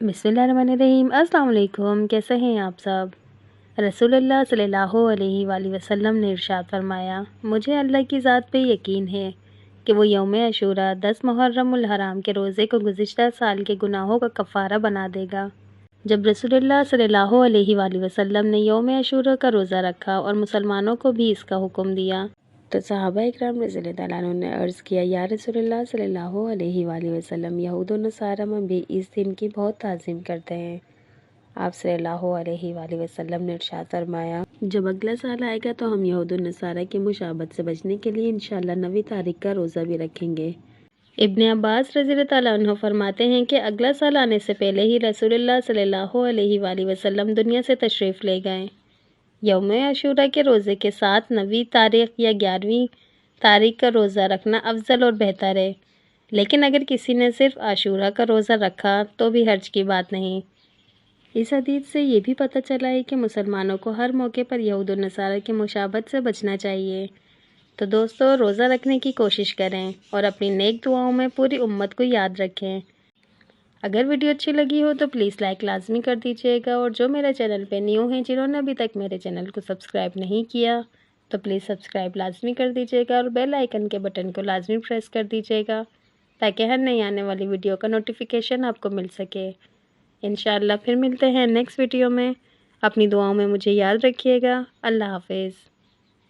बिस्मिल्लाहिर्रहमानिर्रहीम। अस्सलाम वालेकुम। कैसे हैं आप सब? रसूलुल्लाह सल्लल्लाहु अलैहि वसल्लम ने इरशाद फरमाया, मुझे अल्लाह की ज़ात पे यकीन है कि वो यौम अशूरा 10 मुहर्रमुल हराम के रोज़े को गुज़िश्ता साल के गुनाहों का कफ़ारा बना देगा। जब रसूलुल्लाह सल्लल्लाहु अलैहि वसल्लम ने यौम अशूरा का रोज़ा रखा और मुसलमानों को भी इसका हुक्म दिया तो सहाबा इकराम रज़ियल्लाहु तआला अन्हुम ने अर्ज़ किया, या रसूलुल्लाह सल्लल्लाहु अलैहि वसल्लम, यहूद और नसारा में भी इस दिन की बहुत ताज़ीम करते हैं। आप सल्लल्लाहु अलैहि वसल्लम ने इरशाद फरमाया, जब अगला साल आएगा तो हम यहूद और नसारा की मुशाबत से बचने के लिए इंशाअल्लाह 9वीं तारीख का रोज़ा भी रखेंगे। इब्न अब्बास रज़ियल्लाहु तआला अन्हु फरमाते हैं कि अगला साल आने से पहले ही रसूलुल्लाह सल्लल्लाहु अलैहि वसल्लम दुनिया से तशरीफ़ ले गए। यौम अशूरा के रोज़े के साथ 9वीं तारीख या 11वीं तारीख का रोज़ा रखना अफजल और बेहतर है, लेकिन अगर किसी ने सिर्फ आशूरा का रोज़ा रखा तो भी हर्ज की बात नहीं। इस हदीस से ये भी पता चला है कि मुसलमानों को हर मौके पर यहूद और नसारा की मुशाबत से बचना चाहिए। तो दोस्तों, रोज़ा रखने की कोशिश करें और अपनी नेक दुआओं में पूरी उम्मत को याद रखें। अगर वीडियो अच्छी लगी हो तो प्लीज़ लाइक लाजमी कर दीजिएगा, और जो मेरे चैनल पे न्यू हैं, जिन्होंने अभी तक मेरे चैनल को सब्सक्राइब नहीं किया तो प्लीज़ सब्सक्राइब लाजमी कर दीजिएगा और बेल आइकन के बटन को लाजमी प्रेस कर दीजिएगा ताकि हर नई आने वाली वीडियो का नोटिफिकेशन आपको मिल सके। इंशाअल्लाह फिर मिलते हैं नेक्स्ट वीडियो में। अपनी दुआओं में मुझे याद रखिएगा। अल्लाह हाफिज़।